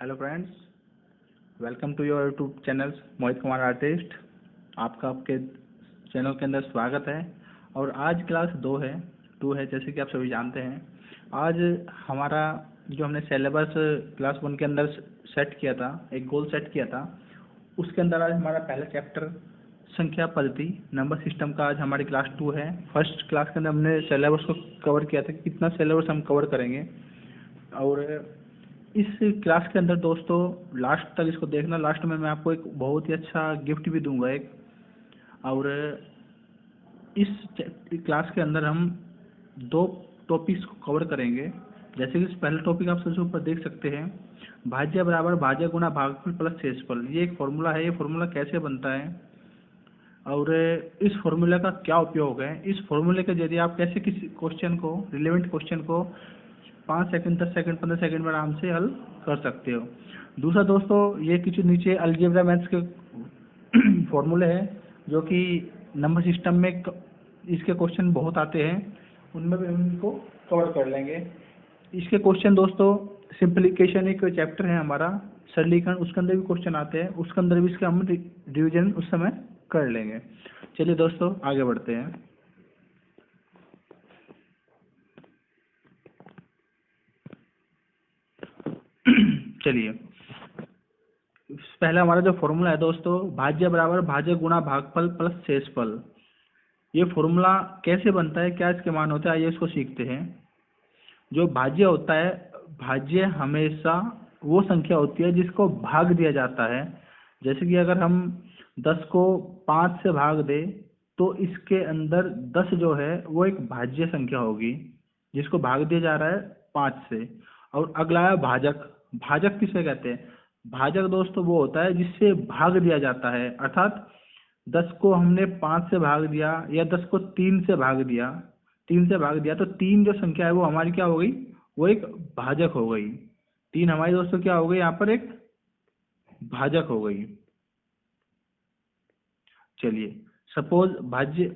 Hello friends, welcome to your YouTube channel Mohit Kumar artist. आपका आपके channel के अंदर स्वागत है। और आज क्लास 2 है जैसे कि आप सभी जानते हैं। आज हमारा जो हमने सिलेबस क्लास 1 के अंदर सेट किया था, एक गोल सेट किया था, उसके अंदर आज हमारा पहला चैप्टर संख्या पद्धति नंबर सिस्टम का आज हमारी क्लास 2 है। फर्स्ट क्लास के अंदर हमने सिलेबस को कवर किया था कि कितना सिलेबस हम कवर करेंगे। और इस क्लास के अंदर दोस्तों लास्ट तक इसको देखना। लास्ट में मैं आपको एक बहुत ही अच्छा गिफ्ट भी दूंगा एक। और इस क्लास के अंदर हम 2 टॉपिक्स को कवर करेंगे। जैसे कि पहला टॉपिक आप सबसे ऊपर देख सकते हैं, भाज्य बराबर भाज्य गुणा भागफल प्लस शेषफल। ये एक फॉर्मूला है। ये फॉर्मूला कैसे बनता है और इस फॉर्मूला का क्या उपयोग है, इस फॉर्मूले के जरिए आप कैसे किसी क्वेश्चन को, रिलेवेंट क्वेश्चन को 5 सेकंड, 10 सेकंड, 15 सेकंड में आराम से हल कर सकते हो। दूसरा दोस्तों, ये कुछ नीचे अलजेब्रा मैथ्स के फॉर्मूले हैं जो कि नंबर सिस्टम में इसके क्वेश्चन बहुत आते हैं, उनमें भी हम इनको कवर कर लेंगे। इसके क्वेश्चन दोस्तों, सिंप्लीफिकेशन एक चैप्टर है हमारा, सरलीकरण, उसके अंदर भी क्वेश्चन आते हैं, उसके अंदर भी इसका हम रिविजन उस समय कर लेंगे। चलिए दोस्तों आगे बढ़ते हैं। चलिए, पहला हमारा जो फॉर्मूला है दोस्तों, भाज्य बराबर भाज्य गुणा भागफल प्लस शेषफल। ये फॉर्मूला कैसे बनता है, क्या इसके मान होते हैं, आइए इसको सीखते हैं। जो भाज्य होता है, भाज्य हमेशा वो संख्या होती है जिसको भाग दिया जाता है। जैसे कि अगर हम 10 को 5 से भाग दे तो इसके अंदर 10 जो है वो एक भाज्य संख्या होगी जिसको भाग दिया जा रहा है 5 से। और अगला है भाजक। भाजक किसे कहते हैं? भाजक दोस्तों वो होता है जिससे भाग दिया जाता है। अर्थात 10 को हमने 5 से भाग दिया या 10 को 3 से भाग दिया, 3 से भाग दिया तो 3 जो संख्या है वो हमारी क्या हो गई, वो एक भाजक हो गई। 3 हमारी दोस्तों क्या हो गई, यहाँ पर एक भाजक हो गई। चलिए, सपोज भाज्य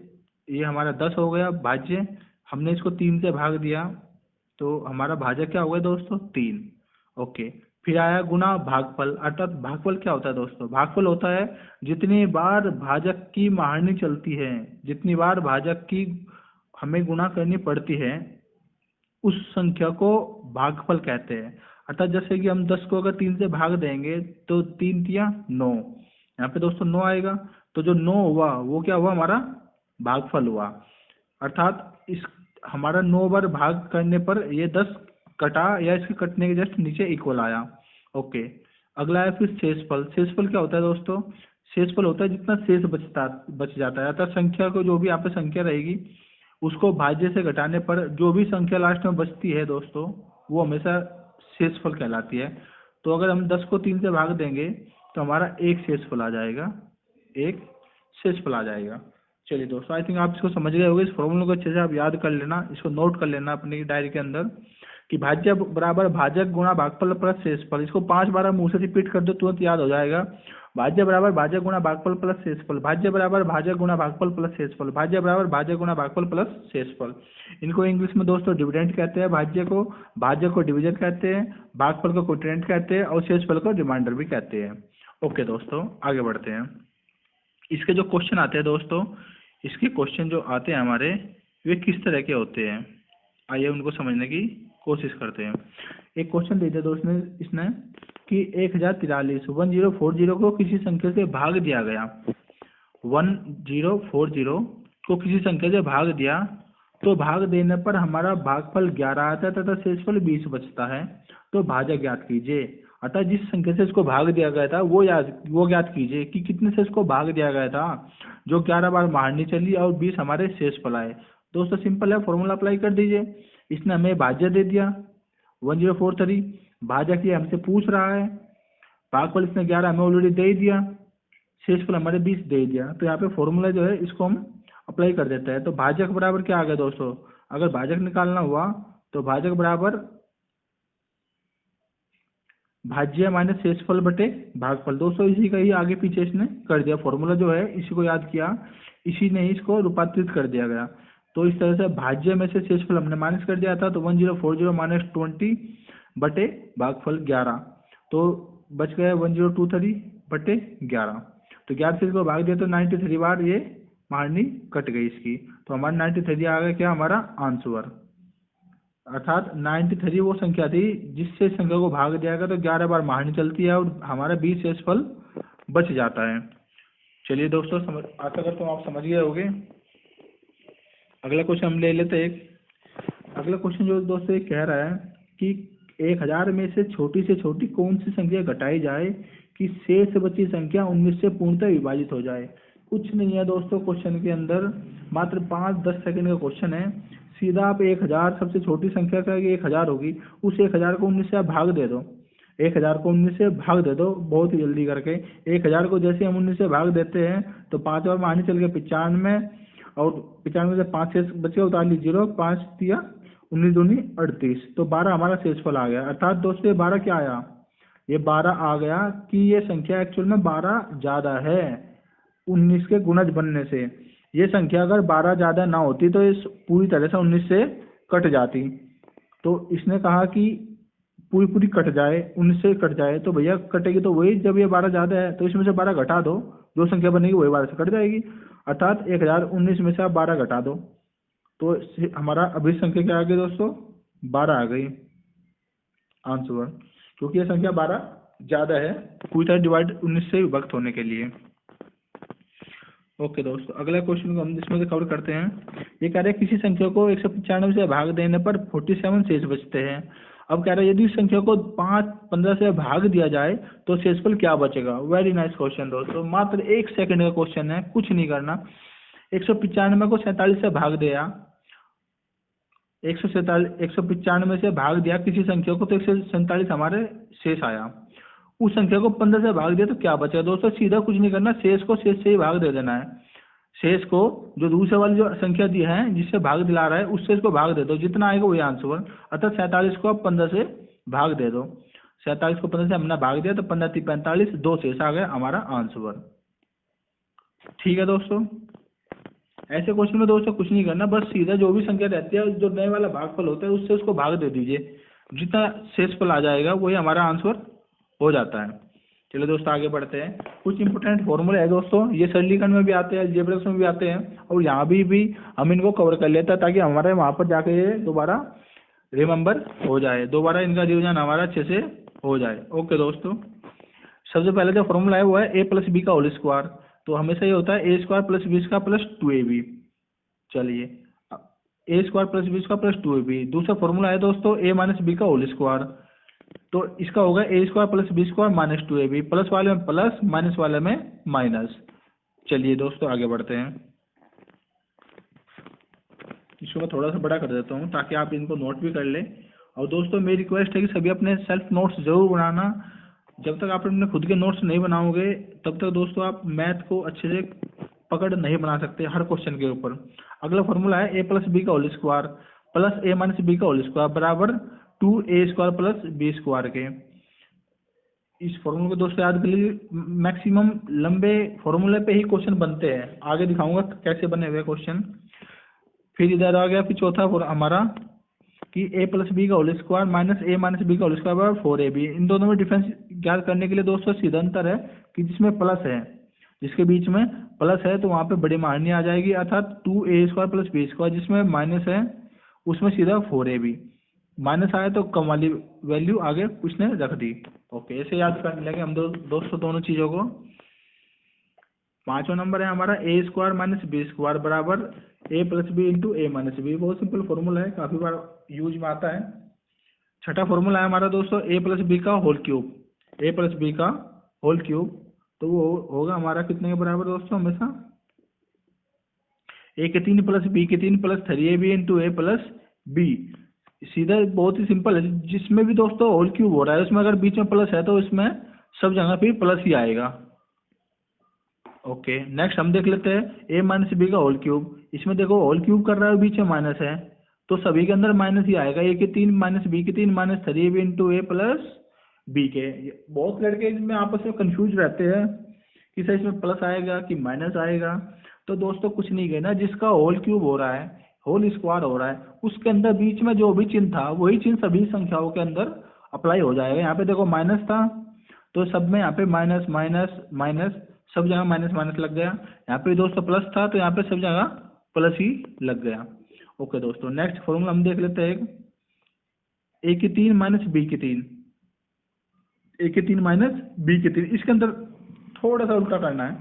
ये हमारा 10 हो गया भाज्य, हमने इसको 3 से भाग दिया तो हमारा भाजक क्या हो गया दोस्तों, 3। ओके, फिर आया गुना भागफल। अर्थात भागफल क्या होता है दोस्तों? भागफल होता है जितनी बार भाजक की महारणी चलती है, जितनी बार भाजक की हमें गुणा करनी पड़ती है, उस संख्या को भागफल कहते हैं। अर्थात जैसे कि हम 10 को अगर 3 से भाग देंगे तो 3 तिया 9, यहाँ पे दोस्तों 9 आएगा। तो जो 9 हुआ वो क्या हुआ, हमारा भागफल हुआ। अर्थात इस हमारा 9 बार भाग करने पर ये 10 कटा या इसके कटने के जस्ट नीचे इक्वल आया। ओके, अगला है फिर शेषफल। शेषफल क्या होता है दोस्तों? शेषफल होता है जितना शेष बच जाता है। अर्थात संख्या को, जो भी यहाँ पे संख्या रहेगी उसको भाज्य से घटाने पर जो भी संख्या लास्ट में बचती है दोस्तों वो हमेशा शेषफल कहलाती है। तो अगर हम 10 को 3 से भाग देंगे तो हमारा एक शेषफल आ जाएगा, एक शेषफल आ जाएगा। चलिए दोस्तों, आई थिंक आप इसको समझ गए होंगे। इस फॉर्मूले को अच्छे से आप याद कर लेना, इसको नोट कर लेना अपनी डायरी के अंदर कि भाज्य बराबर भाजक गुणा भागफल प्लस शेषफल। इसको 5 बार मुंह से रिपीट कर दो, तुरंत याद हो जाएगा। भाज्य बराबर भाजक गुणा भागफल प्लस शेषफल, भाज्य बराबर भाजक गुणा भागफल प्लस शेषफल, भाज्य बराबर भाजक गुणा भागफल प्लस शेषफल। इनको इंग्लिश में दोस्तों डिविडेंड कहते हैं। भाज्य को, भाजक को डिवीजन कहते हैं, भागफल को क्वोटिएंट कहते हैं और शेषफल को रिमाइंडर भी कहते हैं। ओके दोस्तों, आगे बढ़ते हैं। इसके जो क्वेश्चन आते हैं दोस्तों, इसके क्वेश्चन जो आते हैं हमारे, वे किस तरह के होते हैं, आइए उनको समझने की कोशिश करते हैं। एक क्वेश्चन दे दिया दोस्त ने, इसने कि 1040 को किसी संख्या से भाग दिया गया। 1040 को किसी संख्या से भाग दिया तो भाग देने पर हमारा भागफल 11 आता है तथा शेषफल 20 बचता है। तो भाजक ज्ञात कीजिए। अतः जिस संख्या से इसको भाग दिया गया था वो ज्ञात कीजिए कि कितने से इसको भाग दिया गया था, जो 11 बार महारणी चली और 20 हमारे शेषफल आए। दोस्तों सिंपल है, फॉर्मूला अप्लाई कर दीजिए। इसने हमें भाज्य दे दिया 1043, भाजक ये हमसे पूछ रहा है, भागफल इसने 11 हमें ऑलरेडी दे ही दिया, शेषफल हमारे 20 दे दिया। तो यहाँ पे फॉर्मूला जो है इसको हम अप्लाई कर देते हैं। तो भाजक बराबर क्या आ गया दोस्तों? अगर भाजक निकालना हुआ तो भाजक बराबर भाज्य माइनस शेषफल बटे भागफल। दोस्तों इसी का ही आगे पीछे इसने कर दिया, फॉर्मूला जो है इसी को याद किया, इसी ने इसको रूपांतरित कर दिया गया। तो इस तरह से भाज्य में से शेषफल हमने माइनस कर दिया था, तो 1040 माइनस 20 बटे भागफल 11। तो बच गया 1023/11। तो 11 से इसको भाग दिया तो 93 बार ये महारनी कट गई इसकी, तो हमारा 93 आ गया क्या हमारा आंसर। अर्थात 93 वो संख्या थी जिससे संख्या को भाग दिया गया तो 11 बार महारनी चलती है और हमारा 20 शेषफल बच जाता है। चलिए दोस्तों, आशा करता हूँ आप समझ गए होंगे। अगला क्वेश्चन हम ले लेते हैं। अगला क्वेश्चन जो दोस्तों ये कह रहा है कि 1000 में से छोटी कौन सी संख्या घटाई जाए कि शेष बची संख्या 19 से पूर्णतः विभाजित हो जाए। कुछ नहीं है दोस्तों, क्वेश्चन के अंदर मात्र 5-10 सेकंड का क्वेश्चन है। सीधा आप 1000, सबसे छोटी संख्या का 1000 होगी, उस 1000 को 19 से आप भाग दे दो। 1000 को 19 से भाग दे दो बहुत ही जल्दी करके। 1000 को जैसे हम 19 से भाग देते हैं तो 5 बार मानी चल के 95, और 95 से 5 शेष बचे, उतार लीजिए 0, 5 दिया 19 दूनी 38, तो 12 हमारा शेषफल आ गया। अर्थात दोस्तों ये 12 क्या आया, ये 12 आ गया कि ये संख्या एक्चुअल में 12 ज़्यादा है 19 के गुणज बनने से। ये संख्या अगर 12 ज़्यादा ना होती तो इस पूरी तरह से 19 से कट जाती। तो इसने कहा कि पूरी कट जाए, 19 से कट जाए, तो भैया कटेगी तो वही जब ये 12 ज़्यादा है तो इसमें से 12 घटा दो, जो संख्या बनेगी वही 12 से कट जाएगी। अर्थात 1019 में से आप 12 घटा दो तो हमारा अभी संख्या क्या आ गई दोस्तों, 12 आ गई आंसर, क्योंकि ये संख्या 12 ज़्यादा है पूरी तरह डिवाइड 19 से विभक्त होने के लिए। ओके दोस्तों, अगला क्वेश्चन को हम इसमें से कवर करते हैं। ये कह रहे हैं किसी संख्या को 195 से भाग देने पर 47 शेष बचते हैं। अब कह रहे हैं यदि इस संख्या को 15 से भाग दिया जाए तो शेषफल क्या बचेगा। वेरी नाइस क्वेश्चन दोस्तों, मात्र 1 सेकंड का क्वेश्चन है, कुछ नहीं करना। 195 को 47 से भाग दिया, 195 से भाग दिया किसी संख्या को तो 147 हमारे शेष आया। उस संख्या को 15 से भाग दिया तो क्या बचेगा दोस्तों, सीधा कुछ नहीं करना, शेष को शेष से ही भाग दे देना है। शेष को जो दूसरे वाली जो संख्या दी है जिससे भाग दिला रहा है उससे इसको भाग दे दो, जितना आएगा वही आंसर। अर्थात 47 को आप 15 से भाग दे दो, 47 को 15 से हमने भाग दिया तो 15 3 45, 2 शेष आ गया हमारा आंसर। ठीक है दोस्तों, ऐसे क्वेश्चन में दोस्तों कुछ नहीं करना, बस सीधा जो भी संख्या रहती है जो नए वाला भागफल होता है उससे उसको भाग दे दीजिए, जितना शेषफल आ जाएगा वही हमारा आंसर हो जाता है। चलिए दोस्तों आगे बढ़ते हैं। कुछ इंपॉर्टेंट फॉर्मूले है दोस्तों, ये सरलीकरण में भी आते हैं, अलजेब्रा में भी आते हैं, और यहाँ भी हम इनको कवर कर लेते हैं ताकि हमारे वहाँ पर जाके ये दोबारा रिमेंबर हो जाए, दोबारा इनका रिविजन हमारा अच्छे से हो जाए। ओके दोस्तों, सबसे पहले जो फॉर्मूला है वो है a + b का होल स्क्वायर। तो हमेशा ये होता है a² + b² + 2ab। चलिए a² + b² + 2ab। दूसरा फॉर्मूला है दोस्तों a - b का होल स्क्वायर, तो इसका होगा a² + b² - 2ab। प्लस वाले में प्लस, माइनस वाले में माइनस। चलिए दोस्तों आगे बढ़ते हैं। इसको मैं थोड़ा सा बड़ा कर देता हूँ ताकि आप इनको नोट भी कर लें। और दोस्तों मेरी रिक्वेस्ट है कि सभी अपने सेल्फ नोट्स जरूर बनाना। जब तक आप अपने खुद के नोट्स नहीं बनाओगे तब तक दोस्तों आप मैथ को अच्छे से पकड़ नहीं बना सकते हर क्वेश्चन के ऊपर। अगला फॉर्मूला है a + b का whole square plus a - b का होल स्क्वायर बराबर 2a² + b² के। इस फॉर्मूले को दोस्तों याद कर लीजिए, मैक्सिमम लंबे फॉर्मूले पे ही क्वेश्चन बनते हैं, आगे दिखाऊंगा कैसे बने हुए क्वेश्चन। फिर इधर आ गया फिर चौथा हमारा कि a + b का whole square minus a - b का होल स्क्वायर बराबर 4ab। इन दोनों में डिफरेंस ज्ञात करने के लिए दोस्तों सीधा अंतर है कि जिसमें प्लस है, जिसके बीच में प्लस है तो वहाँ पे बड़ी महारनी आ जाएगी, अर्थात 2a² + b²। जिसमें माइनस है उसमें सीधा 4ab, माइनस आया तो कम वाली वैल्यू आगे उसने रख दी। ओके, ऐसे याद कर लेंगे हम दोस्तों दोनों चीज़ों को। पांचवा नंबर है हमारा a² - b² बराबर a + b × a - b। बहुत सिंपल फॉर्मूला है, काफ़ी बार यूज में आता है। छठा फॉर्मूला है हमारा दोस्तों a + b का होल क्यूब, a + b का होल क्यूब। तो वो होगा हमारा कितने के बराबर दोस्तों, हमेशा a के 3 + b के 3 + 3ab × a + b। सीधा बहुत ही सिंपल है, जिसमें भी दोस्तों होल क्यूब हो रहा है उसमें अगर बीच में प्लस है तो इसमें सब जगह फिर प्लस ही आएगा। ओके, नेक्स्ट हम देख लेते हैं a - b का होल क्यूब। इसमें देखो होल क्यूब कर रहा है बीच में माइनस है तो सभी के अंदर माइनस ही आएगा, a के 3 - b के 3 - 3ab × a + b के। बहुत लड़के इसमें आपस में कंफ्यूज रहते हैं कि सर इसमें प्लस आएगा कि माइनस आएगा। तो दोस्तों कुछ नहीं कहना, जिसका होल क्यूब हो रहा है, होल स्क्वायर हो रहा है, उसके अंदर बीच में जो भी चिन्ह था वही चिन्ह सभी संख्याओं के अंदर अप्लाई हो जाएगा। यहाँ पे देखो माइनस था तो सब में यहाँ पे माइनस माइनस माइनस, सब जगह माइनस माइनस लग गया। यहाँ पे दोस्तों प्लस था तो यहाँ पे सब जगह प्लस ही लग गया। ओके दोस्तों, नेक्स्ट फॉर्मूला हम देख लेते हैं। ए की 3 माइनस बी की 3, ए की 3 माइनस बी की 3, इसके अंदर थोड़ा सा उल्टा करना है।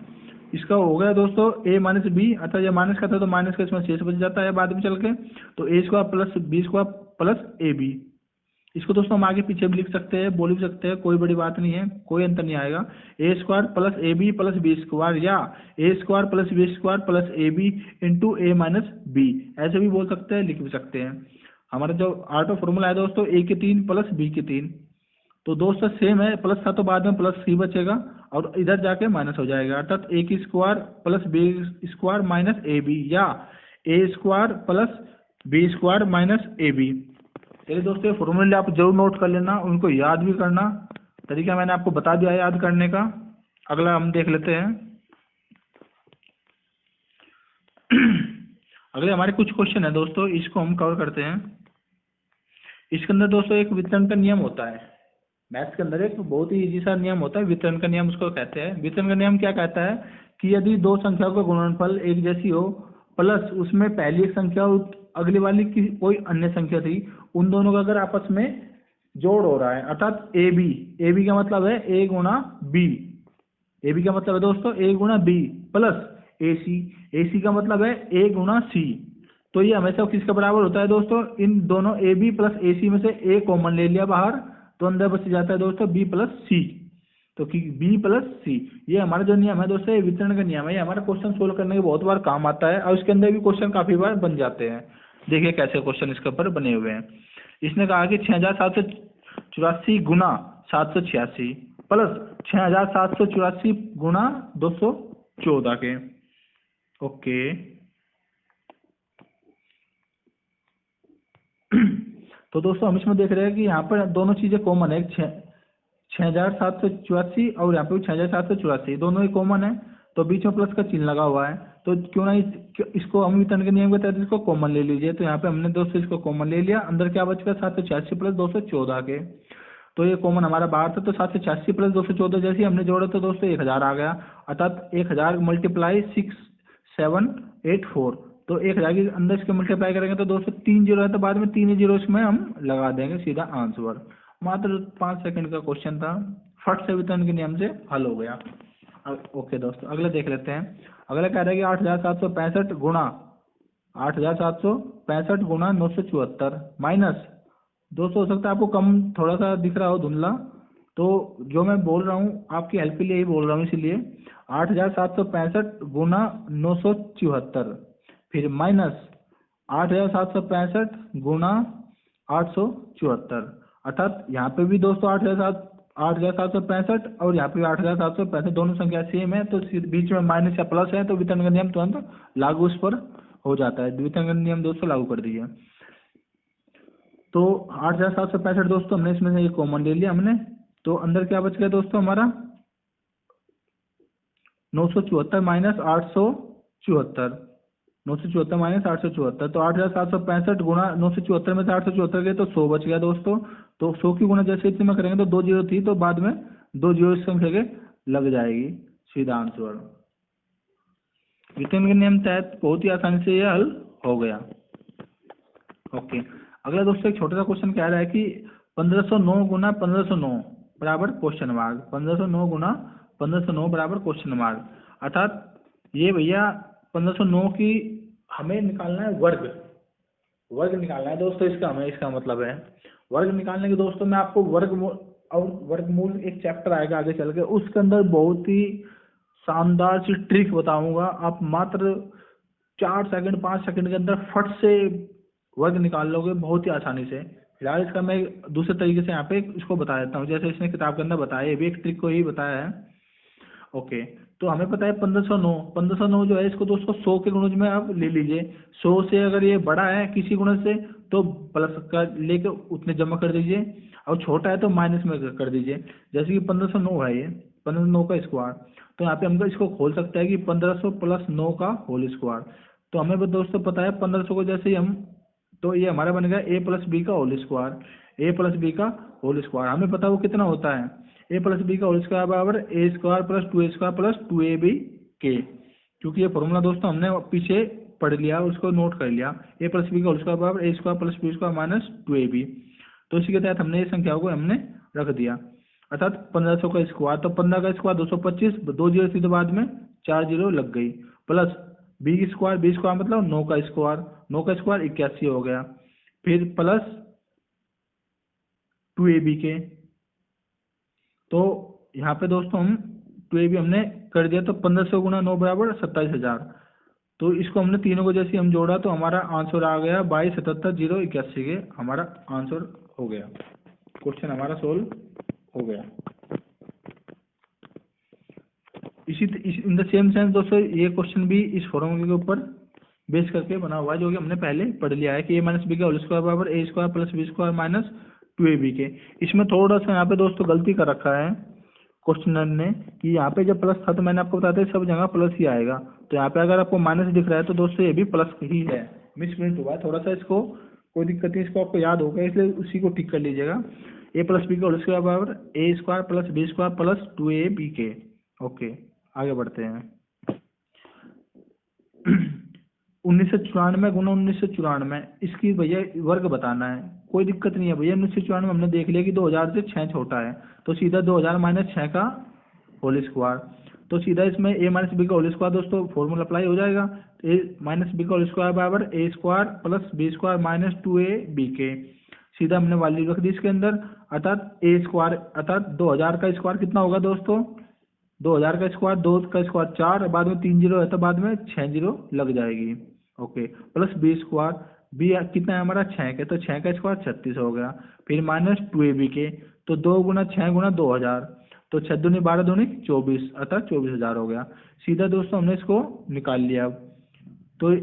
इसका हो गया दोस्तों ए माइनस बी, अर्थात ये माइनस का था तो माइनस का इसमें शेष बच जाता है बाद में चल के, तो A square plus B square plus A B. इसको दोस्तों हम आगे पीछे भी लिख सकते हैं, बोल भी सकते हैं, कोई बड़ी बात नहीं है, कोई अंतर नहीं आएगा। A square plus A B plus B square, या A square plus B square plus A B into A minus B, ऐसे भी बोल सकते हैं, लिख भी सकते हैं। हमारा जो आर्ट ऑफ फॉर्मूला है दोस्तों, ए की 3 प्लस बी की 3, तो दोस्तों सेम है, प्लस था तो बाद में प्लस सी बचेगा और इधर जाके माइनस हो जाएगा, अर्थात ए की square plus B square minus A B, या A square plus B square minus A B. चलिए दोस्तों, ये फॉर्मूले आप जरूर नोट कर लेना, उनको याद भी करना। तरीका मैंने आपको बता दिया है याद करने का। अगला हम देख लेते हैं। अगले हमारे कुछ क्वेश्चन है दोस्तों, इसको हम कवर करते हैं। इसके अंदर दोस्तों एक वितरण का नियम होता है, मैथ्स के अंदर एक बहुत ही इजी सा नियम होता है, वितरण का नियम उसको कहते हैं। वितरण का नियम क्या कहता है कि यदि दो संख्याओं का गुणनफल एक जैसी हो, प्लस उसमें पहली एक संख्या और अगली वाली की कोई अन्य संख्या थी, उन दोनों का अगर आपस में जोड़ हो रहा है, अर्थात ए बी का मतलब है ए गुणा बी, ए बी का मतलब है दोस्तों ए गुणा बी, प्लस ए सी का मतलब है ए गुणा सी, तो ये हमेशा किसके बराबर होता है दोस्तों, इन दोनों ए बी प्लस ए सी में से ए कॉमन ले लिया बाहर, तो अंदर बच जाता है दोस्तों बी प्लस सी, तो कि बी प्लस सी। ये हमारा जो नियम है दोस्तों, ये वितरण का नियम है, ये हमारा क्वेश्चन सोल्व करने के बहुत बार काम आता है और इसके अंदर भी क्वेश्चन काफी बार बन जाते हैं। देखिए कैसे क्वेश्चन इसके ऊपर बने हुए हैं। इसने कहा कि 6784 गुना 786 प्लस 6784 गुना 214 के। ओके तो दोस्तों हम इसमें देख रहे हैं कि यहाँ पर दोनों चीजें कॉमन है, 6784 और यहाँ पे 6784 दोनों ही कॉमन है, तो बीच में प्लस का चिन्ह लगा हुआ है, तो क्यों ना इसको हम वितरण के नियम के तहत इसको कॉमन ले लीजिए। तो यहाँ पे हमने दोस्तों इसको कॉमन ले लिया, अंदर क्या बच गया 786 प्लस 214 के, तो ये कॉमन हमारा बाहर था, तो 786 प्लस 214 जैसे हमने जोड़ा तो दोस्तों 1000 आ गया, अर्थात 1000 मल्टीप्लाई 6784, तो 1000 के अंदर इसके मल्टीप्लाई करेंगे तो दोस्तों 3 जीरो है, तो बाद में 3 ही जीरो इसमें हम लगा देंगे, सीधा आंसर। मात्र 5 सेकंड का क्वेश्चन था, फट से वितरण के नियम से हल हो गया। ओके दोस्तों, अगला देख लेते हैं। अगला कह रहा है कि 8765 गुणा 8765 गुणा 974 माइनस, दोस्तों हो सकता है आपको कम थोड़ा सा दिख रहा हो धुंधला, तो जो मैं बोल रहा हूँ आपकी हेल्प के लिए ही बोल रहा हूँ, इसीलिए 8765 गुणा 974, फिर माइनस 8765 गुणा 874, अर्थात यहाँ पे भी दोस्तों 8765 और यहाँ पे 8765 दोनों संख्या सेम है, तो बीच में माइनस या प्लस है, तो वितरण का नियम तुरंत लागू उस पर हो जाता है। वितरण का नियम दोस्तों लागू कर दिया, तो 8765 दोस्तों हमने इसमें से एक कॉमन ले लिया हमने, तो अंदर क्या बच गया दोस्तों हमारा 974 माइनस 874, 974 माइनस 874, तो 8765 गुणा 974 में से 874 गए तो 100 बच गया दोस्तों, तो 100 की गुणा जैसे इसमें करेंगे तो 2 जीरो थी, तो बाद में 2 जीरो इस संख्या के लग जाएगी, सीधा आंसर। वितरण के नियम तहत बहुत ही आसानी से यह हल हो गया। ओके, अगला दोस्तों एक छोटा सा क्वेश्चन कह रहा है कि 1509 गुना 1509 बराबर क्वेश्चन मार्क, 1509 गुना 1509 बराबर क्वेश्चन मार्क, अर्थात ये भैया 1509 की हमें निकालना है वर्ग निकालना है दोस्तों, इसका हमें इसका मतलब है वर्ग निकालने के। दोस्तों मैं आपको वर्गमूल एक चैप्टर आएगा आगे चल के, उसके अंदर बहुत ही शानदार सी ट्रिक बताऊंगा, आप मात्र 4 सेकंड 5 सेकंड के अंदर फट से वर्ग निकाल लोगे बहुत ही आसानी से। फिलहाल इसका मैं दूसरे तरीके से यहाँ पे इसको बता देता हूँ, जैसे इसने किताब के अंदर बताया, ये भी एक ट्रिक को ही बताया है। ओके, तो हमें पता है 1509 जो है इसको दोस्तों 100 के गुणज में आप ले लीजिए, 100 से अगर ये बड़ा है किसी गुणज से तो प्लस का लेके उतने जमा कर दीजिए, और छोटा है तो माइनस में कर दीजिए। जैसे कि 1509 है, ये 1509 का स्क्वायर, तो यहाँ पे हम इसको खोल सकते हैं कि 1500 प्लस 9 का होल स्क्वायर, तो हमें दोस्तों पता है 1500 को जैसे ही हम, तो ये हमारा बन गया a प्लस बी का whole square, a plus B का होल स्क्वायर, हमें पता है वो कितना होता है, ए प्लस बी का होल स्क्वायर बराबर A square plus 2a² plus 2ab के, क्योंकि ये फॉर्मूला दोस्तों हमने पीछे पढ़ लिया, उसको नोट कर लिया। ए प्लस बी का होल स्क्वायर बराबर A square plus B square minus 2ab। तो इसी के तहत हमने ये संख्याओं को हमने रख दिया, अर्थात 1500 का स्क्वायर, तो 15 का स्क्वायर 225, 2 जीरो थी तो बाद में 4 जीरो लग गई, प्लस बी स्क्वायर मतलब 9 का स्क्वायर, 9 का स्क्वायर 81 हो गया, फिर प्लस 2ab के। तो यहाँ पे दोस्तों हम 2ab हमने कर दिया, तो 1500 गुना 9 बराबर 27,000। तो इसको हमने तीनों को जैसे हम जोड़ा तो हमारा आंसर आ गया 22,77,081 के, हमारा आंसर हो गया, क्वेश्चन हमारा सोल्व हो गया। इन द सेम सेंस दोस्तों ये क्वेश्चन भी इस फॉर्मूले के ऊपर बेस करके बना हुआ है, जो कि हमने पहले पढ़ लिया है कि ए माइनस बी का होल स्क्वायर बराबर A square plus B square minus 2ab के। इसमें थोड़ा सा यहाँ पे दोस्तों गलती कर रखा है क्वेश्चनर ने, कि यहाँ पे जब प्लस था तो मैंने आपको बताया था सब जगह प्लस ही आएगा, तो यहाँ पे अगर आपको माइनस दिख रहा है तो दोस्तों ये भी प्लस ही है, मिसप्रिंट हुआ है थोड़ा सा, इसको कोई दिक्कत नहीं, इसको आपको याद होगा, इसलिए उसी को ठीक कर लीजिएगा। ए प्लस बी का होल स्क्वायर बराबर A square plus B square plus 2ab के। ओके, आगे बढ़ते हैं। 1994 गुना 1994, इसकी भैया वर्ग बताना है, कोई दिक्कत नहीं है भैया। 1994 हमने देख लिया कि 2000 से 6 छोटा है, तो सीधा 2000 माइनस 6 का होल स्क्वायर, तो सीधा इसमें ए माइनस बी का होल स्क्वायर दोस्तों फॉर्मूला अप्लाई हो जाएगा। ए माइनस बी का होल स्क्वायर बराबर A square plus B square minus 2ab के, सीधा हमने वैल्यू रख दी इसके अंदर, अर्थात ए स्क्वायर, अर्थात 2000 का स्क्वायर कितना होगा दोस्तों, 2000 का स्क्वायर 2 का स्क्वायर 4, बाद में 3 जीरो है तो बाद में 6 जीरो लग जाएगी। Okay, plus B square, B कितना है हमारा 6 के, तो 6 का स्क्वायर 36 हो गया, फिर माइनस 2ab के, तो 2 गुना 6 गुना 2000, तो 6 दूनी 12 दूनी 24, अर्थात 24,000 हो गया। सीधा दोस्तों हमने इसको निकाल लिया, तो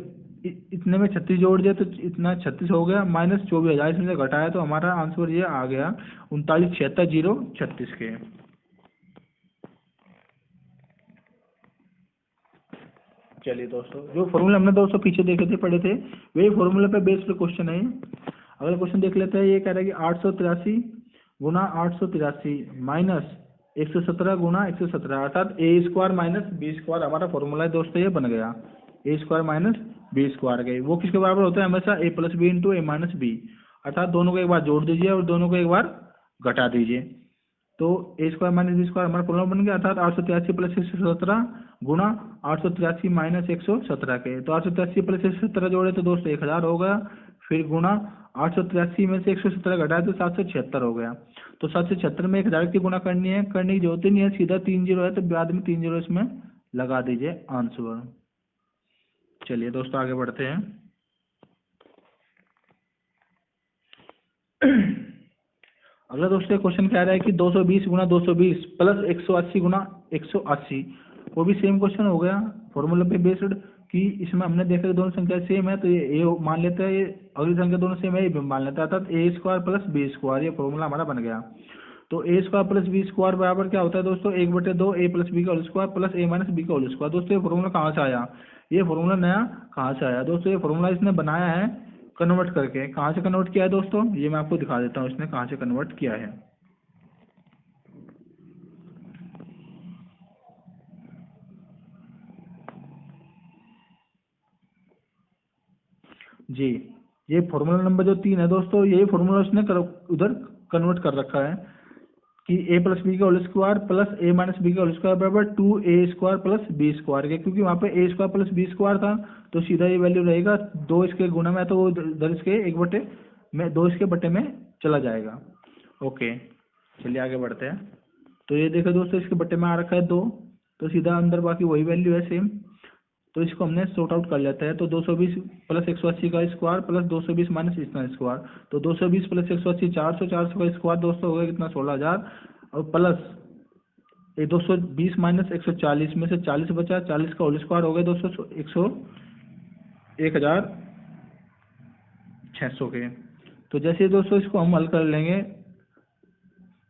इतने में 36 जोड़ दिया तो इतना 36 हो गया, माइनस 24,000 इसमें से घटाया तो हमारा आंसर ये आ गया 39,76,036 के। चलिए दोस्तों, जो फॉर्मूला हमने दोस्तों पीछे देखे थे पढ़े थे, वही फॉर्मूले पे बेस्ड क्वेश्चन है। अगला क्वेश्चन देख लेते हैं। ये कह रहा है कि 883 गुना 883 माइनस 117 गुना 117, अर्थात ए स्क्वायर माइनस बी स्क्वायर हमारा फॉर्मूला है दोस्तों, ये बन गया ए स्क्वायर माइनस बी स्क्वायर गई। वो किसके बराबर होता है हमेशा, ए plus B into A minus B, अर्थात दोनों को एक बार जोड़ दीजिए और दोनों को एक बार घटा दीजिए, तो A square minus B square हमारा फॉर्मूला बन गया, अर्थात 883 प्लस 117 गुना 883 माइनस 117 के, तो 883 प्लस 117 जोड़े तो दोस्तों 1000 हो गया, फिर गुना 883 में से 117 घटाए तो 776 हो गया, तो 776 में 1000 की गुना करनी है, करने की जरूरत ही नहीं है, सीधा 3 जीरो है तो बाद में 3 जीरो इसमें लगा दीजिए आंसर। चलिए दोस्तों आगे बढ़ते हैं। अगला दोस्तों क्वेश्चन कह रहा है कि 220 गुना 220 प्लस 180 गुना 180, वो भी सेम क्वेश्चन हो गया फॉर्मूला पे बेस्ड, कि इसमें हमने देखा दोनों संख्या सेम है तो ये मान लेते हैं, ये अगली संख्या दोनों सेम है ये भी मान लेता है, अर्थात ए स्क्वायर प्लस बी स्क्वायर, ये फॉर्मूला हमारा बन गया। तो A square plus B square बराबर क्या होता है दोस्तों, 1/2 ए प्लस बी का होल स्क्वायर प्लस ए माइनस बी का होल स्क्वायर। दोस्तों ये फॉर्मूला कहाँ से आया, ये फॉर्मूला नया कहाँ से आया दोस्तों, ये फॉर्मूला इसने बनाया है कन्वर्ट करके। कहाँ से कन्वर्ट किया है दोस्तों, ये मैं आपको दिखा देता हूँ इसने कहाँ से कन्वर्ट किया है। जी, ये फॉर्मूला नंबर जो 3 है दोस्तों, यही फॉर्मूला उसने उधर कन्वर्ट कर रखा है कि ए प्लस बी का होल स्क्वायर प्लस ए माइनस बी का होल स्क्वायर बराबर 2a square plus B square के, क्योंकि वहाँ पे ए स्क्वायर प्लस बी स्क्वायर था तो सीधा ये वैल्यू रहेगा 2 इसके गुना में, तो वो इधर इसके 1/2 में 2 इसके बटे में चला जाएगा। ओके, चलिए आगे बढ़ते हैं। तो ये देखो दोस्तों इसके बटे में आ रखा है 2, तो सीधा अंदर बाकी वही वैल्यू है सेम, तो इसको हमने सॉर्ट आउट कर लेते हैं। तो 220 प्लस 180 का स्क्वायर प्लस 220 माइनस इतना स्क्वायर, तो 220 प्लस 180 400, 400 का स्क्वायर दोस्तों हो गया कितना 16,000, और प्लस ये 220 माइनस 140 में से 40 बचा, 40 का होल स्क्वायर हो गया दोस्तों 1,600 के। तो जैसे दोस्तों इसको हम हल कर लेंगे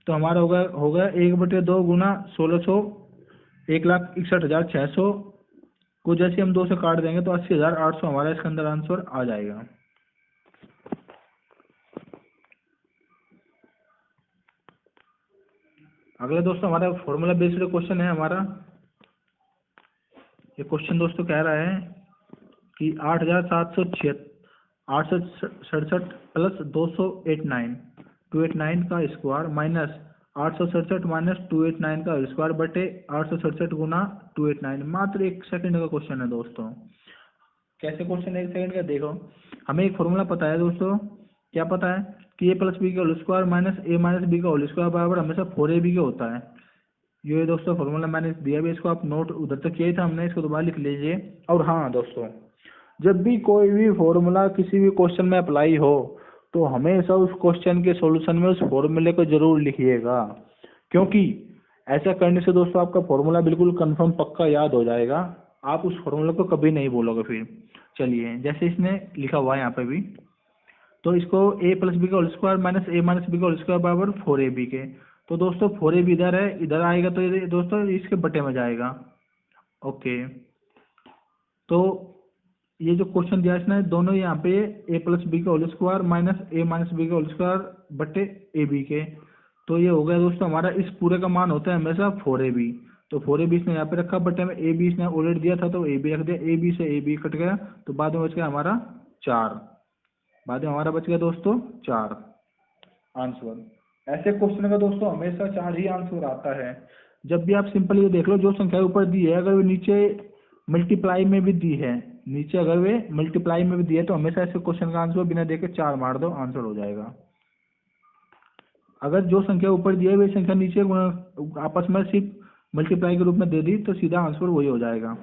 तो हमारा होगा 1/2 गुना 1600, 1,61,600 को जैसे हम 2 से काट देंगे तो 80,800 हमारा इसके अंदर आंसर आ जाएगा। अगला दोस्तों हमारा फॉर्मूला बेस्ड क्वेश्चन है हमारा। ये क्वेश्चन दोस्तों कह रहा है कि 8,767 प्लस 289 का स्क्वायर माइनस 867 माइनस 289 का स्क्वायर बटे 867 गुना 289। मात्र 1 सेकंड का क्वेश्चन है दोस्तों। कैसे क्वेश्चन 1 सेकंड का, देखो हमें एक फॉर्मूला पता है दोस्तों। क्या पता है कि a प्लस बी का whole square minus a minus B का होल स्क्वायर बराबर हमेशा 4ab का होता है। ये दोस्तों फॉर्मूला मैंने दिया भी, इसको आप नोट उधर तक किया था हमने, इसको दोबारा लिख लीजिए। और हाँ दोस्तों, जब भी कोई भी फॉर्मूला किसी भी क्वेश्चन में अप्लाई हो तो हमेशा उस क्वेश्चन के सॉल्यूशन में उस फॉर्मूले को जरूर लिखिएगा, क्योंकि ऐसा करने से दोस्तों आपका फॉर्मूला बिल्कुल कंफर्म पक्का याद हो जाएगा। आप उस फॉर्मूले को कभी नहीं भूलोगे फिर। चलिए, जैसे इसने लिखा हुआ है यहाँ पे भी, तो इसको a प्लस बी का whole square minus a minus B का होल स्क्वायर बराबर 4ab के। तो दोस्तों 4ab इधर है, इधर आएगा तो ये दोस्तों इसके बटे में जाएगा। ओके, तो ये जो क्वेश्चन दिया है इसने, दोनों यहाँ पे a प्लस बी का whole square minus a minus B का होल स्क्वायर बटे ab के। तो ये हो गया दोस्तों हमारा, इस पूरे का मान होता है हमेशा 4ab। तो 4ab इसने यहाँ पे रखा, बटे में ab इसने ऑलरेडी दिया था तो ab रख दिया, ab से ab कट गया, तो बाद में बच गया हमारा 4। बाद में हमारा बच गया दोस्तों 4 आंसर। ऐसे क्वेश्चन का दोस्तों हमेशा 4 ही आंसर आता है। जब भी आप सिंपल ये देख लो, जो संख्या ऊपर दी है अगर वो नीचे मल्टीप्लाई में भी दी है, नीचे अगर वे मल्टीप्लाई में भी दी है तो हमेशा ऐसे क्वेश्चन का आंसर बिना देखे 4 मार दो, आंसर हो जाएगा। अगर जो संख्या ऊपर दी है वे संख्या नीचे आपस में सिर्फ मल्टीप्लाई के रूप में दे दी तो सीधा आंसर वही हो जाएगा।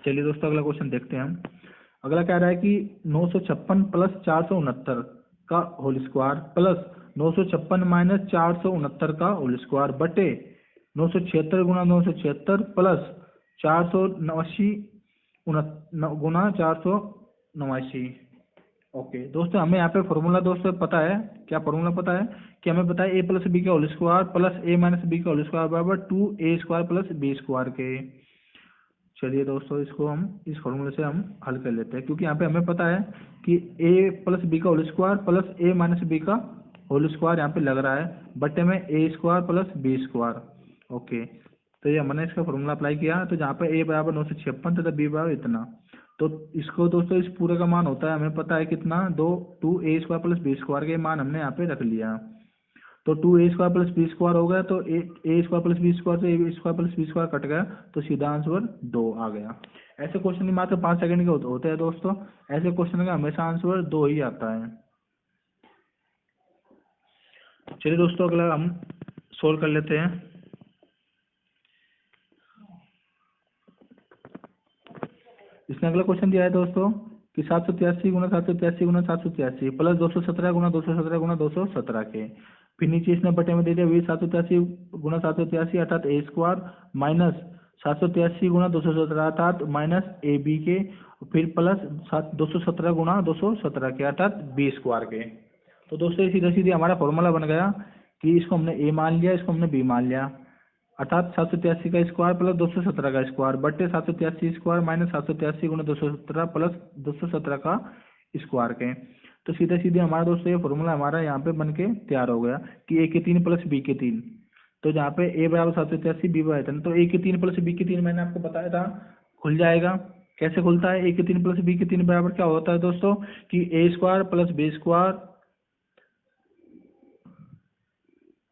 चलिए दोस्तों अगला क्वेश्चन देखते हैं हम। अगला कह रहा है कि 956 प्लस 469 का होल स्क्वायर प्लस 956 माइनस 469 का होल स्क्वायर बटे 976 गुना 976 प्लस 489 गुना 489। ओके दोस्तों, हमें यहाँ पे फॉर्मूला दोस्तों पता है। क्या फॉर्मूला पता है कि हमें पता है a प्लस बी का whole square plus a minus B का होल स्क्वायर बराबर 2a square plus b square के। चलिए दोस्तों, इसको हम इस फॉर्मूले से हम हल कर लेते हैं, क्योंकि यहाँ पे हमें पता है कि a प्लस बी का whole square plus a minus B का होल स्क्वायर यहाँ पे लग रहा है, बटे में a square plus b square. Okay, तो ये हमने इसका फॉर्मूला अप्लाई किया, तो जहाँ पे a बराबर 956 तथा b बराबर इतना, तो इसको दोस्तों इस पूरे का मान होता है हमें पता है कितना, 2a square plus b square के मान हमने यहाँ पे रख लिया। तो 2a square plus b square हो गया, तो a square plus b square से a square plus b square cut गया, तो सीधा आंसर 2 आ गया। ऐसे क्वेश्चन मात्र 5 सेकंड के होते हैं दोस्तों। ऐसे क्वेश्चन का हमेशा आंसर 2 ही आता है। चलिए दोस्तों, अगला हम सोल्व कर लेते हैं। इसने अगला क्वेश्चन दिया है दोस्तों कि 783 गुना 783 गुना 783 प्लस 217 गुना 217 गुना 217 के। फिर नीचे इसने बटे में दे दिया वही 783 गुना 783 अर्थात a स्क्वायर माइनस 783 गुना 217 अर्थात माइनस ab के, फिर प्लस 217 गुना 217 के अर्थात b स्क्वायर के। तो दोस्तों सीधे सीधे हमारा फॉर्मूला बन गया कि इसको हमने a मान लिया, इसको हमने b मान लिया, अर्थात 783 का स्क्वायर प्लस 217 का स्क्वायर बटे 783 स्क्वायर माइनस 783 गुना 217 प्लस 217 का स्क्वायर के। तो सीधे सीधे हमारा दोस्तों ये फॉर्मूला हमारा यहाँ पे बन के तैयार हो गया कि a के 3 प्लस b के 3। तो जहाँ पे a बराबर 783 b बराबर 3, तो a के 3 प्लस b के 3 मैंने आपको बताया था खुल जाएगा। कैसे खुलता है? a के 3 प्लस b के 3 बराबर क्या होता है दोस्तों कि a square plus b square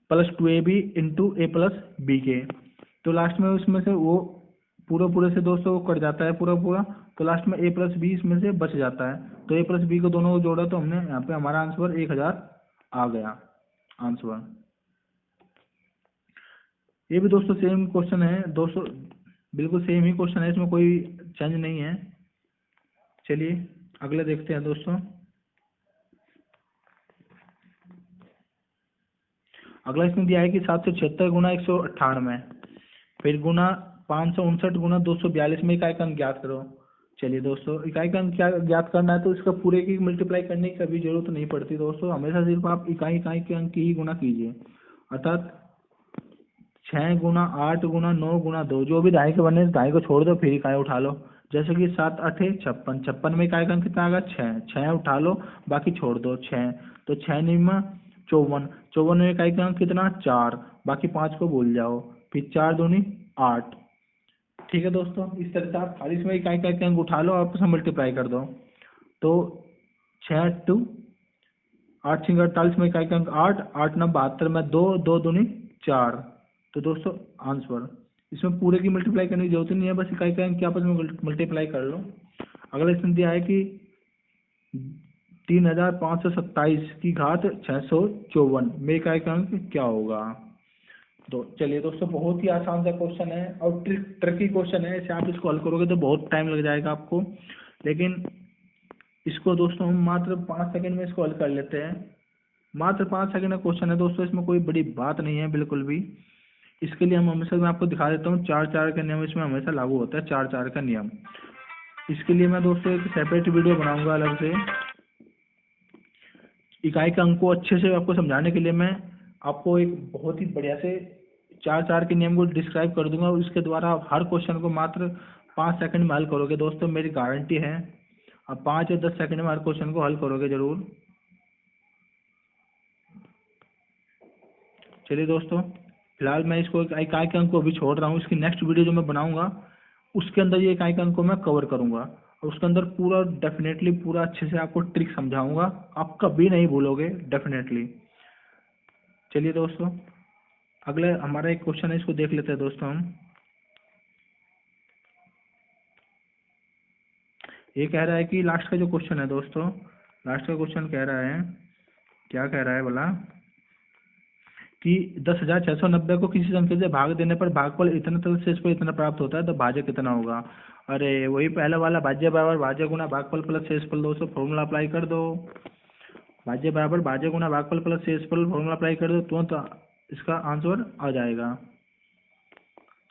plus 2ab into a plus b के। तो लास्ट में उसमें से वो पूरे से दोस्तों वो कट जाता है पूरा, तो लास्ट में a प्लस बी इसमें से बच जाता है। तो a प्लस बी को दोनों को जोड़ा तो हमने यहाँ पे हमारा आंसर 1000 आ गया आंसर। ये भी दोस्तों सेम क्वेश्चन है दोस्तों, बिल्कुल सेम ही क्वेश्चन है, इसमें कोई चेंज नहीं है। चलिए अगले देखते हैं दोस्तों। अगला इसमें दिया है कि 776 गुना 198 फिर गुना 559 गुना 242 में इकाई का अंक ज्ञात करो। चलिए दोस्तों, इकाई का अंक क्या ज्ञात करना है तो इसका पूरे की मल्टीप्लाई करने की कभी जरूरत नहीं पड़ती दोस्तों, हमेशा सिर्फ आप इकाई के अंक की ही गुना कीजिए। अर्थात 6 गुना 8 गुना 9 गुना 2, जो भी दहाई के बने दहाई को छोड़ दो फिर इकाई उठा लो। जैसे कि 7 8 56, 56 में इकाई का अंक कितना आ गया 6, 6 उठा लो बाकी छोड़ दो 6, तो 6 निम्न 54, 54 में इकाई का अंक कितना 4, बाकी 5 को भूल जाओ, फिर 4 दूनी 8। ठीक है दोस्तों, इस तरह से आप खाली इसमें इकाई का अंक उठा लो, आपस में मल्टीप्लाई कर दो। तो 6 टू 8 6 48 में इकाई का अंक 8, 8 9 72 में 2, 2 दूनी 4। तो दोस्तों आंसर, इसमें पूरे की मल्टीप्लाई करने की जरूरत नहीं है, बस इकाई का अंक आपस में मल्टीप्लाई कर लो। अगला इसमें दिया है कि 3527 की घात 654 में इकाई का अंक क्या होगा। तो चलिए दोस्तों, बहुत ही आसान सा क्वेश्चन है और ट्रिकी क्वेश्चन है, इसे आप इसको हल करोगे तो बहुत टाइम लग जाएगा आपको, लेकिन इसको दोस्तों हम मात्र 5 सेकंड में इसको हल कर लेते हैं। मात्र 5 सेकंड का क्वेश्चन है दोस्तों, इसमें कोई बड़ी बात नहीं है बिल्कुल भी। इसके लिए हम हमेशा, मैं आपको दिखा देता हूँ, 4-4 का नियम इसमें हमेशा लागू होता है, 4-4 का नियम। इसके लिए मैं दोस्तों एक सेपरेट वीडियो बनाऊंगा अलग से। इकाई के अंक को अच्छे से आपको समझाने के लिए मैं आपको एक बहुत ही बढ़िया से 4-4 के नियम को डिस्क्राइब कर दूंगा, और इसके द्वारा आप हर क्वेश्चन को मात्र 5 सेकंड में हल करोगे दोस्तों, मेरी गारंटी है। आप 5 या 10 सेकंड में हर क्वेश्चन को हल करोगे जरूर। चलिए दोस्तों, फिलहाल मैं इसको इकाई के अंक को अभी छोड़ रहा हूँ। इसकी नेक्स्ट वीडियो जो मैं बनाऊंगा उसके अंदर ये इकाई के अंक को मैं कवर करूंगा, और उसके अंदर पूरा डेफिनेटली पूरा अच्छे से आपको ट्रिक समझाऊंगा, आप कभी नहीं भूलोगे डेफिनेटली। चलिए दोस्तों, अगले हमारा एक क्वेश्चन है, इसको देख लेते हैं दोस्तों हम। ये कह रहा है कि लास्ट का जो क्वेश्चन है दोस्तों, लास्ट का क्वेश्चन कह रहा है, क्या कह रहा है बोला कि 10,690 को किसी संख्या से भाग देने पर भागफल इतना तक शेषफल इतना प्राप्त होता है, तो भाज्य कितना होगा। अरे वही पहले वाला, भाज्य बराबर भाज्य गुना भागफल प्लस शेषफल, दोस्तों फॉर्मूला अप्लाई कर दो। भाज्य बराबर भाज्य गुना भागफल प्लस शेषफल, फॉर्मूला अप्लाई कर दो, तो इसका आंसर आ जाएगा।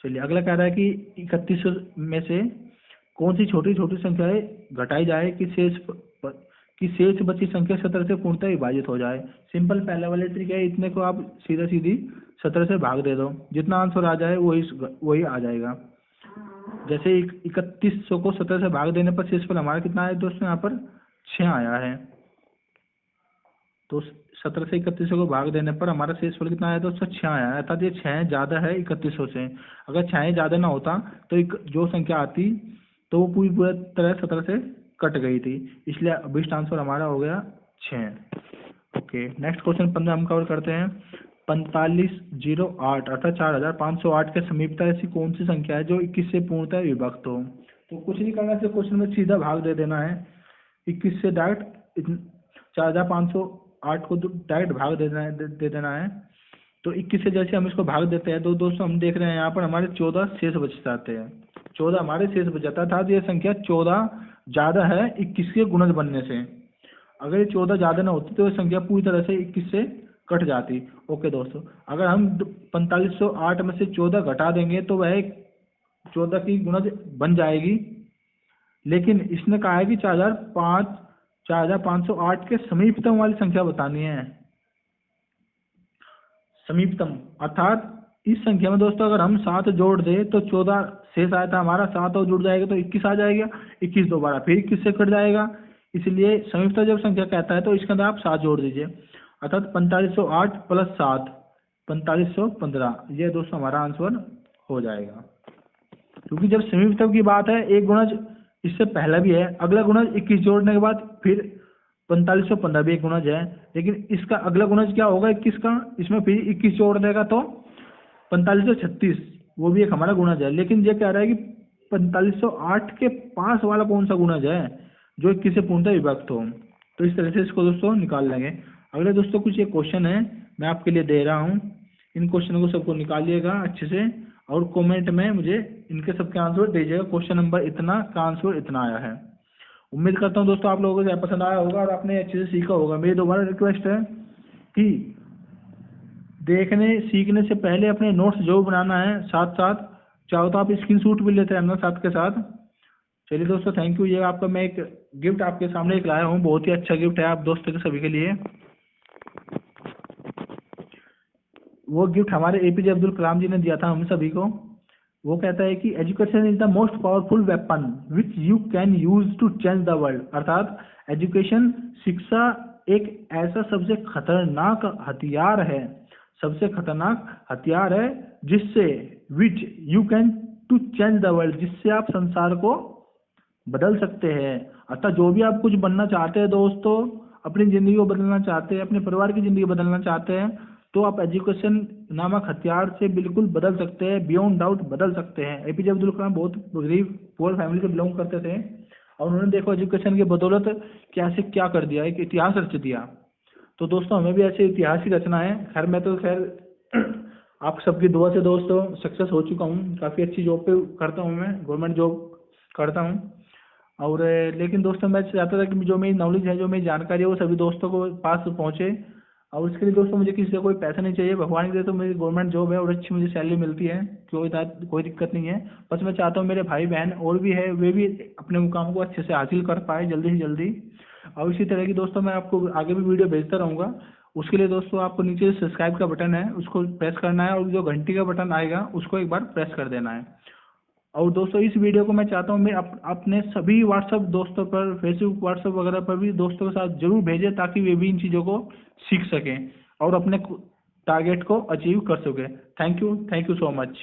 चलिए अगला कह रहा है कि 3100 में से कौन सी छोटी छोटी संख्याएं घटाई जाए कि शेष बची संख्या 17 से पूर्णतः विभाजित हो जाए। सिंपल पहले वाले ट्रिक है, इतने को आप सीधा सीधी 17 से भाग दे दो, जितना आंसर आ जाए वही आ जाएगा। जैसे 3100 को 17 से भाग देने पर शेषफल हमारा कितना आया दोस्तों, यहाँ पर 6 आया है। तो 17 से 3100 को भाग देने पर हमारा शेषफल कितना आया दोस्तों, 6 आया है। अर्थात ये 6 ज़्यादा है 3100 से। अगर 6 ज़्यादा ना होता तो जो संख्या आती तो वो पूरी तरह 17 से कट गई थी, इसलिए अभिष्ट आंसर हमारा हो गया 6। ओके, नेक्स्ट क्वेश्चन 15 हम कवर करते हैं। 4508 अर्थात 4508 के समीपता ऐसी कौन सी संख्या है जो 21 से पूर्णतः विभक्त हो। तो कुछ नहीं करना, सिर्फ क्वेश्चन में सीधा भाग दे देना है। 21 से डायरेक्ट 4508 को डायरेक्ट भाग दे देना है। तो 21 से जैसे हम इसको भाग देते हैं तो दोस्तों हम देख रहे हैं यहाँ पर हमारे 14 शेष बच जाते हैं। 14 हमारे शेष बच जाता था, तो ये संख्या 14 ज़्यादा है 21 के गुणज बनने से। अगर ये 14 ज़्यादा ना होती तो ये संख्या पूरी तरह से 21 से कट जाती। ओके दोस्तों, अगर हम 4508 में से 14 घटा देंगे तो वह 14 की गुणज बन जाएगी, लेकिन इसने कहा है कि 4508 के समीपतम वाली संख्या बतानी है। समीपतम अर्थात इस संख्या में दोस्तों अगर हम 7 जोड़ दें तो 14 शेष आया था हमारा, 7 और जुड़ जाएगा तो 21 आ जाएगा, 21 दोबारा फिर 21 से कट जाएगा। इसलिए समीपतम जब संख्या कहता है तो इसके अंदर आप 7 जोड़ दीजिए, अर्थात 4508 प्लस 7 4515, ये दोस्तों हमारा आंसर हो जाएगा। क्योंकि जब समीपतम की बात है, एक गुणज इससे पहले भी है, अगला गुणज 21 जोड़ने के बाद फिर 4515 भी एक गुणज है, लेकिन इसका अगला गुणज क्या होगा 21 का, इसमें फिर 21 जोड़ देगा तो 4536, वो भी एक हमारा गुणज है। लेकिन ये कह रहा है कि 4508 के पास वाला कौन सा गुणज है जो 21 से पूर्णतः विभक्त हो। तो इस तरह से इसको दोस्तों निकाल लेंगे। अगले दोस्तों कुछ ये क्वेश्चन है मैं आपके लिए दे रहा हूँ, इन क्वेश्चनों को सबको निकालिएगा अच्छे से और कमेंट में मुझे इनके सबके आंसर दीजिएगा। क्वेश्चन नंबर इतना का आंसर इतना आया है। उम्मीद करता हूँ दोस्तों आप लोगों को पसंद आया होगा और आपने अच्छे से सीखा होगा। मेरी दोबारा रिक्वेस्ट है कि देखने सीखने से पहले अपने नोट्स जो बनाना है साथ साथ चाहो तो आप स्क्रीनशॉट भी लेते रहना साथ के साथ। चलिए दोस्तों, थैंक यू। ये आपका मैं एक गिफ्ट आपके सामने एक लाया हूँ, बहुत ही अच्छा गिफ्ट है आप दोस्तों के सभी के लिए। वो गिफ्ट हमारे APJ अब्दुल कलाम जी ने दिया था हम सभी को। वो कहता है कि education is the most powerful weapon which you can use to change the world. अर्थात एजुकेशन शिक्षा एक ऐसा सबसे खतरनाक हथियार है, सबसे खतरनाक हथियार है जिससे which you can to change the world, जिससे आप संसार को बदल सकते हैं। अतः जो भी आप कुछ बनना चाहते हैं दोस्तों, अपनी ज़िंदगी को बदलना चाहते हैं, अपने परिवार की ज़िंदगी बदलना चाहते हैं, तो आप एजुकेशन नामक हथियार से बिल्कुल बदल सकते हैं, बियॉन्ड डाउट बदल सकते हैं। एपीजे अब्दुल कलाम बहुत गरीब पुअर फैमिली से बिलोंग करते थे और उन्होंने देखो एजुकेशन की बदौलत कैसे क्या कर दिया, एक इतिहास रच दिया। तो दोस्तों हमें भी ऐसे इतिहास ही रचना है। खैर मैं तो आप सबकी दुआ से दोस्तों सक्सेस हो चुका हूँ, काफ़ी अच्छी जॉब पे करता हूँ, मैं गवर्नमेंट जॉब करता हूँ। और लेकिन दोस्तों मैं चाहता था कि जो मेरी नॉलेज है, जो मेरी जानकारी है, वो सभी दोस्तों को पास पहुँचे। और उसके लिए दोस्तों मुझे किसी से कोई पैसा नहीं चाहिए, भगवान की दे तो मेरी गवर्नमेंट जॉब है और अच्छी मुझे सैलरी मिलती है, कोई दिक्कत नहीं है। बस मैं चाहता हूँ मेरे भाई बहन और भी है, वे भी अपने मुकाम को अच्छे से हासिल कर पाए जल्दी से जल्दी। और इसी तरह की दोस्तों मैं आपको आगे भी वीडियो भेजता रहूँगा। उसके लिए दोस्तों आपको नीचे सब्सक्राइब का बटन है, उसको प्रेस करना है और जो घंटी का बटन आएगा उसको एक बार प्रेस कर देना है। और दोस्तों इस वीडियो को मैं चाहता हूँ मैं अपने सभी व्हाट्सएप दोस्तों पर, फेसबुक व्हाट्सएप वगैरह पर भी दोस्तों के साथ जरूर भेजें, ताकि वे भी इन चीज़ों को सीख सकें और अपने टारगेट को अचीव कर सकें। Thank you so much.